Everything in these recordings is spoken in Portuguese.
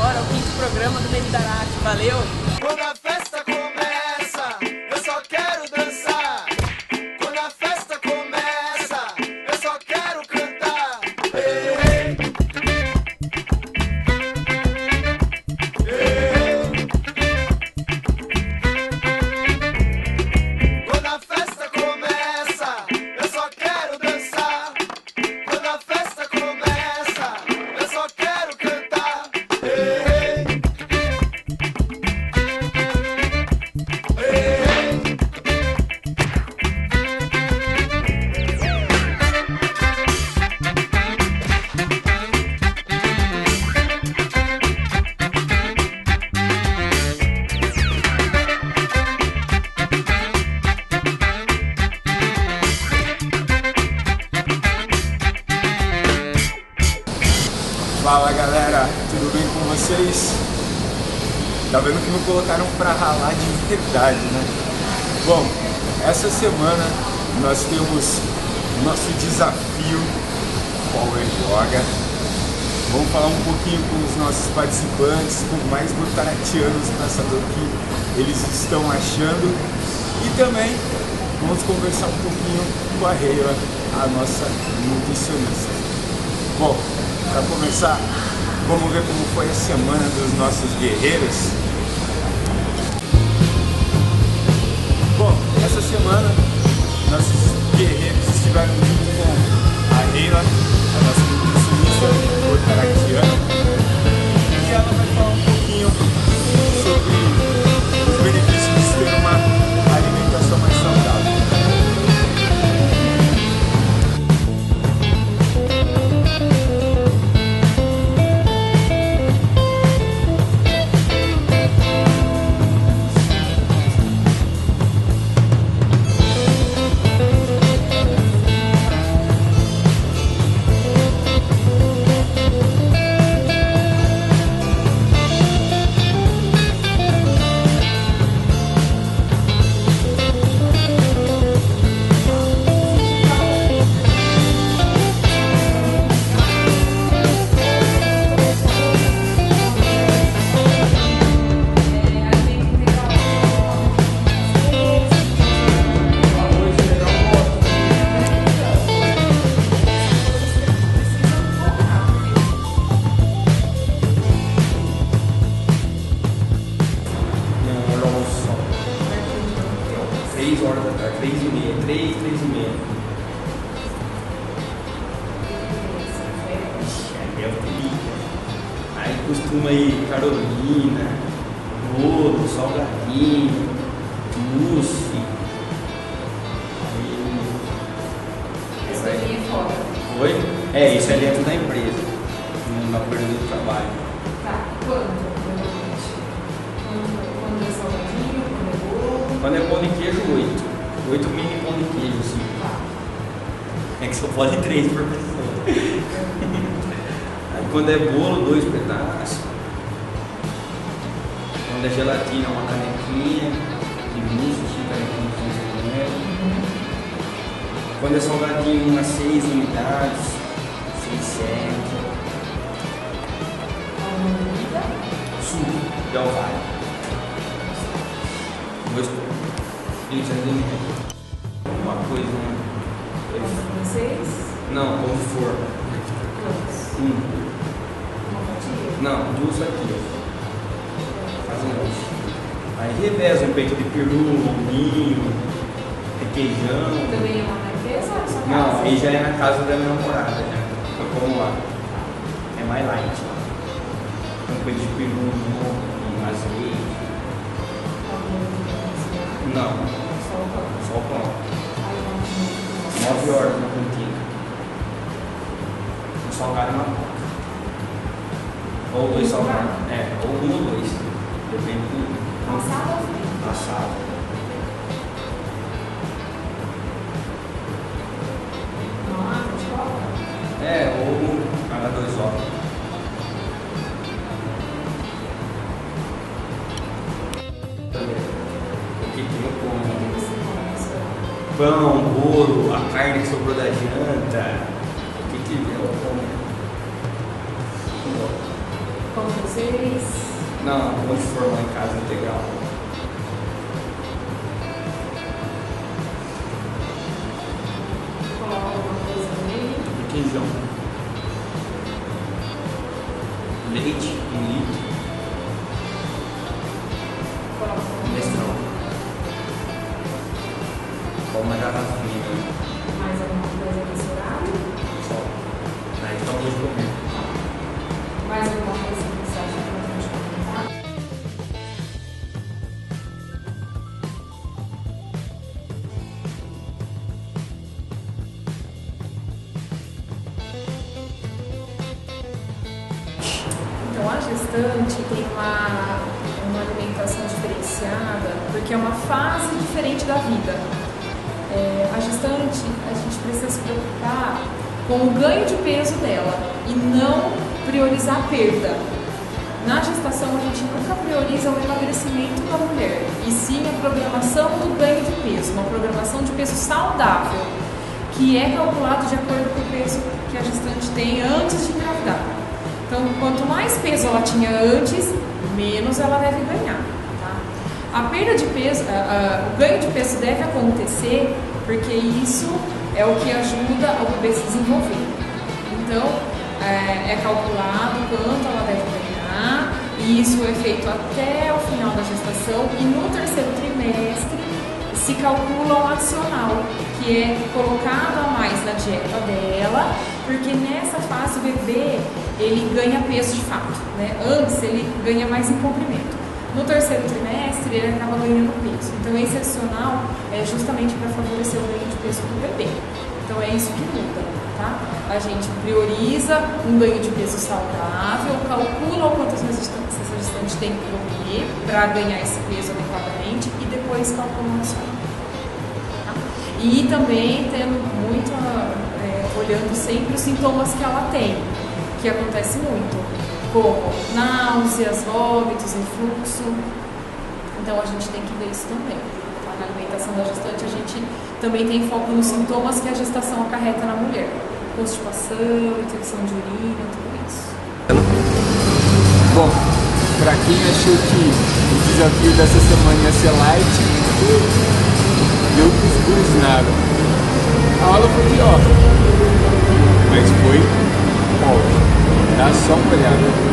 agora ao 5º programa do Mendarate. Valeu! Quando a festa começa, eu só quero dançar. Quando a festa começa, eu só quero cantar. Ei, ei. Ei. Quando a festa começa, eu só quero dançar. Quando a festa começa, eu só quero cantar. Ei, ei. Fala galera, tudo bem com vocês? Tá vendo que me colocaram pra ralar de verdade, né? Bom, essa semana nós temos nosso desafio Power Yoga. Vamos falar um pouquinho com os nossos participantes, com mais botaratianos, para saber o que eles estão achando. E também vamos conversar um pouquinho com a Reila, a nossa nutricionista. Bom, para começar, vamos ver como foi a semana dos nossos guerreiros. Bom, essa semana nossos guerreiros estiveram junto com a Reila, a nossa nutricionista botaratiana, e ela vai falar um pouquinho sobre os benefícios de ter uma alimentação mais saudável. Aí costuma ir Carolina, bolo, salgadinho, mousse. Essa ali é fora. Oi? É, isso é dentro da empresa, na coisa do trabalho. Tá, quando? Quando é salgadinho, quando é bolo? Quando é pão de queijo, 8 mini pão de queijo, assim. Tá. É que só pode 3 por pessoa. Aí quando é bolo, 2 pedaços. Quando é gelatina, uma canequinha de mousse, 5 canequinhas de 15 ml. Quando é salgadinho, umas 6 unidades, 6, 7. Suco de alvaia. 2 litros de mel. Uma coisa, Vocês? não, pão de forma. Quantos? Uma fatia? Não, 2 fatias. Fazem isso. Aí reveza um peito de peru, lombinho, requeijão. Também é uma marquesa ou só Não, casa? aí já é na casa da minha namorada, né? Eu como lá. É mais light. Um peito de peru, um azeite. Não, Só o pão. só o pão. Aí 9 horas na cantina. Um salgado e uma coca. Ou 2 salgados. É, ou 1 ou 2. Depende do. Assado ou frito? Assado. Não, água de coca? É, ou cada 2 ovos. O que eu como? Você começa. Pão, bolo, a carne que sobrou da janta. O que tiver eu como. Com vocês? Não, onde for lá em casa integral. Coloca alguma coisa no meio. Requeijão. Leite, 1 litro. Coloca alguma coisa. Mestrão. Ou uma garrafinha. Mais alguma coisa nesse horário? Só. Aí acabou de comer. Mais alguma coisa que você acha que a gente comentar? Então, a gestante tem uma alimentação diferenciada porque é uma fase diferente da vida. A gestante, a gente precisa se preocupar com o ganho de peso dela e não priorizar a perda. Na gestação, a gente nunca prioriza o emagrecimento da mulher, e sim a programação do ganho de peso, uma programação de peso saudável, que é calculado de acordo com o peso que a gestante tem antes de engravidar. Então, quanto mais peso ela tinha antes, menos ela deve ganhar. Tá? A perda de peso, o ganho de peso deve acontecer porque isso é o que ajuda o bebê a se desenvolver. Então, é calculado quanto ela deve ganhar, e isso é feito até o final da gestação, e no 3º trimestre se calcula um adicional, que é colocado a mais na dieta dela, porque nessa fase o bebê ele ganha peso de fato, né? Antes ele ganha mais em comprimento. No 3º trimestre ele acaba ganhando peso. Então esse adicional é justamente para favorecer o ganho de peso do bebê. Então é isso que muda, tá? A gente prioriza um ganho de peso saudável, calcula o quanto essa gestante tem que comer para ganhar esse peso adequadamente e depois calcula o adicional. Tá? E também tendo muito, olhando sempre os sintomas que ela tem, que acontece muito, como náuseas, vômitos, refluxo. Então a gente tem que ver isso também. Tá? Na alimentação da gestante a gente também tem foco nos sintomas que a gestação acarreta na mulher. Constipação, infecção de urina, tudo isso. Bom, pra quem achou que o desafio dessa semana ia ser light, deu cuscuz nada. A aula foi pior, mas foi top. Dá só uma olhada.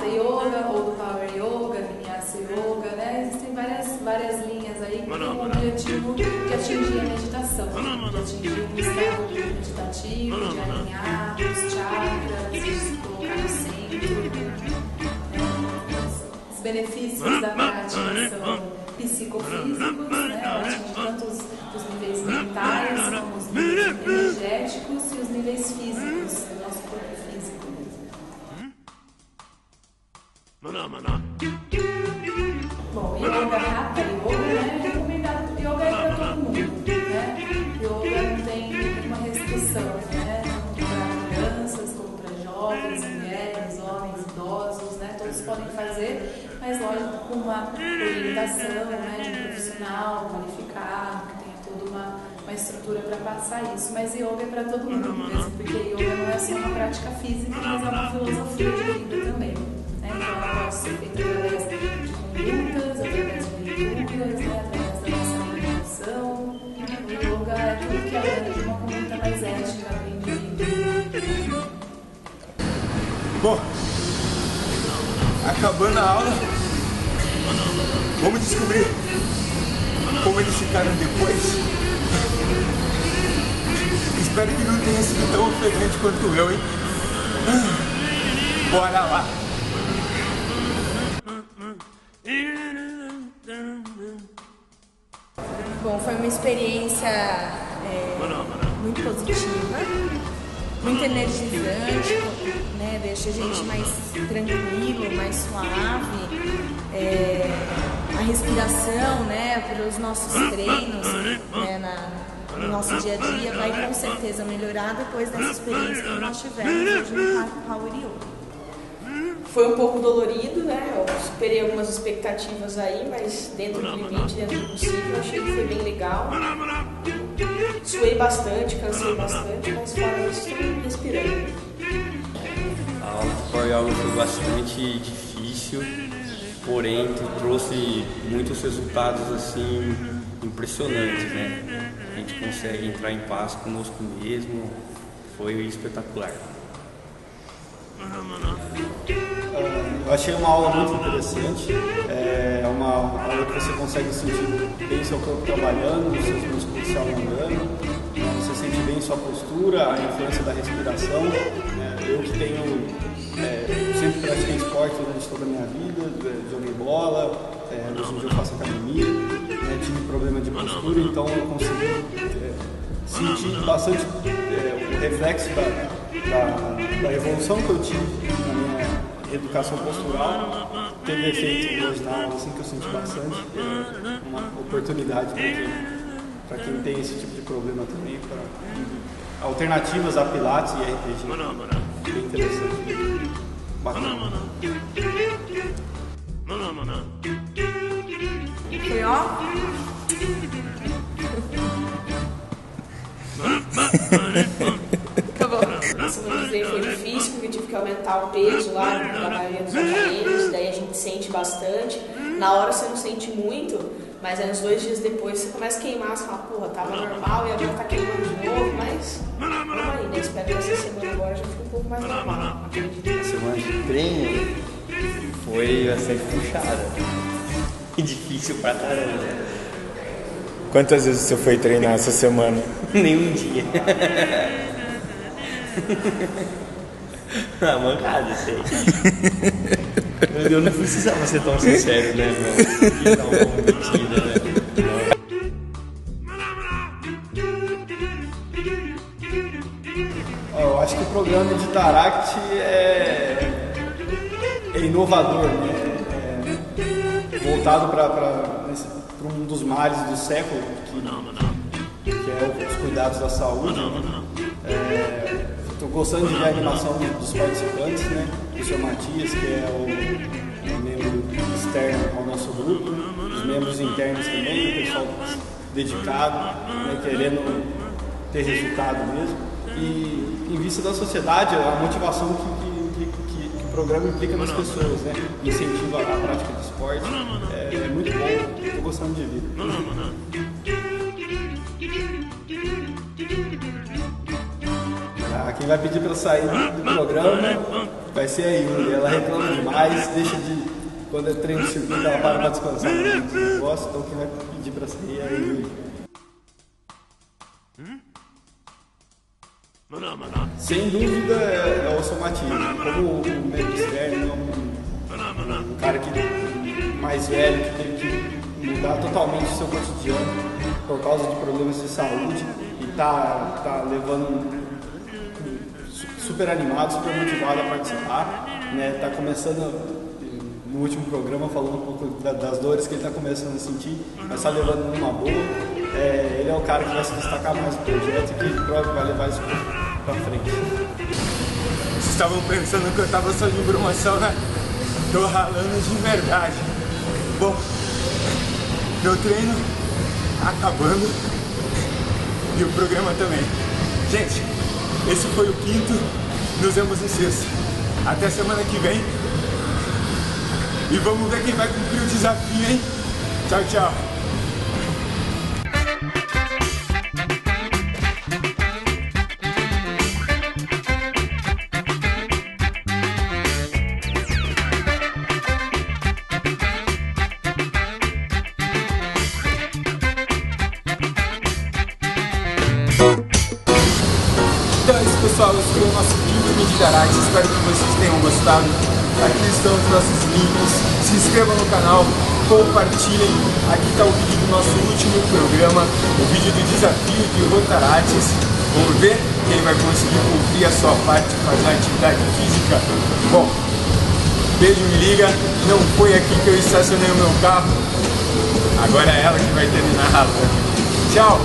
Hatha Yoga ou do Power Yoga, Vinyasa Yoga, né? Existem várias linhas aí que têm o objetivo de atingir a meditação, de atingir um estado meditativo, de alinhar os chakras, de se colocar no centro. Os benefícios da prática são psicofísicos, né? Atingir tanto os níveis mentais como os níveis energéticos e os níveis físicos do nosso corpo físico mesmo. Bom, Yoga Hatha Yoga, né? Recomendado. Yoga é para todo mundo, né? Yoga não tem nenhuma restrição, né? Tanto para crianças, como para jovens, mulheres, homens, idosos, né? Todos podem fazer, mas lógico com uma orientação, né? De um profissional qualificado, que tenha toda uma estrutura para passar isso. Mas yoga é para todo mundo mesmo, porque yoga não é só uma prática física, mas é uma filosofia de vida também. Né? Então ela pode ser feita através de condutas, através de leituras, né? Através da nossa meditação. O yoga é tudo que é de uma conduta mais ética do indivíduo. Bom, acabando a aula, vamos descobrir como eles ficaram depois. Espero que não tenha sido tão ofegante quanto eu, hein? Bora lá! Bom, foi uma experiência muito positiva, muito energizante, né? Deixa a gente mais tranquilo, mais suave. A respiração, né, para os nossos treinos, né, no nosso dia a dia, vai com certeza melhorar depois dessa experiência que nós tivemos hoje no Power Yoga. Foi um pouco dolorido, né? Eu superei algumas expectativas aí, mas dentro do limite, dentro do possível, eu achei que foi bem legal. Suei bastante, cansei bastante, mas fora isso, estou respirando. A aula de Power Yoga foi bastante difícil, porém trouxe muitos resultados assim impressionantes, né? A gente consegue entrar em paz conosco mesmo, foi espetacular. Eu achei uma aula muito interessante, é uma aula que você consegue sentir bem seu corpo trabalhando, os seus músculos se alongando, você sente bem sua postura, a influência da respiração. Eu que sempre pratiquei esporte durante toda a minha vida, joguei bola, hoje em dia eu faço academia, tive problema de postura, então eu consegui sentir bastante o reflexo da evolução que eu tive na minha educação postural. Teve efeito hoje na aula, assim, que eu senti bastante. Uma oportunidade para quem tem esse tipo de problema também, para alternativas a Pilates e RPG. Bem interessante. Bacana. Foi ó. Acabou. A semana que vem foi difícil, porque eu tive que aumentar o peso lá da maioria dos aparelhos, daí a gente sente bastante. Na hora você não sente muito, mas aí uns 2 dias depois você começa a queimar, você fala, porra, tava normal e agora tá queimando de novo, mas vamos aí, né? Espero que essa semana agora já fique um pouco mais normal, acredito. A semana de treino foi bastante puxada e difícil pra caramba. Quantas vezes você foi treinar essa semana? Nenhum dia. Mancada, sei. Eu não precisava ser tão sincero, né, meu? Não, mentira, né? Eu acho que o programa de Taract é inovador, né? Voltado para um dos males do século, que é os cuidados da saúde. Estou gostando de ver a animação dos participantes, né? O Sr. Matias, que é o membro externo ao nosso grupo, os membros internos também, o pessoal dedicado, né? Querendo ter resultado mesmo. E em vista da sociedade, a motivação que o programa implica nas pessoas, né? Incentiva a prática de esporte, é muito bom, estou gostando de ver. quem vai pedir pra sair do programa vai ser a Yuri. Ela reclama demais, deixa de... Quando é treino de circuito, ela para pra descansar no negócio, então quem vai pedir pra sair é a Yuri. Sem dúvida é o somatismo. Como o médico externo é um cara mais velho que teve que mudar totalmente o seu cotidiano por causa de problemas de saúde e tá levando super animado, super motivado a participar, né? Tá começando no último programa falando um pouco das dores que ele está começando a sentir, mas está levando numa boa. Ele é o cara que vai se destacar mais no projeto e que próprio vai levar isso para frente. Vocês estavam pensando que eu estava só de bromação, né? Tô ralando de verdade. Bom, meu treino acabando e o programa também. Gente, esse foi o 5º, nos vemos em sexta. Até semana que vem. E vamos ver quem vai cumprir o desafio, hein? Tchau, tchau. Então é isso, pessoal. Esse foi o nosso 5º vídeo da Arate. Espero que vocês tenham gostado. Aqui estão os nossos links. Se inscrevam no canal, compartilhem. Aqui está o vídeo do nosso último programa, o vídeo do desafio de Rotarates. Vamos ver quem vai conseguir cumprir a sua parte de fazer a atividade física. Bom, beijo, me liga. Não foi aqui que eu estacionei o meu carro. Agora é ela que vai terminar ralando. Tchau!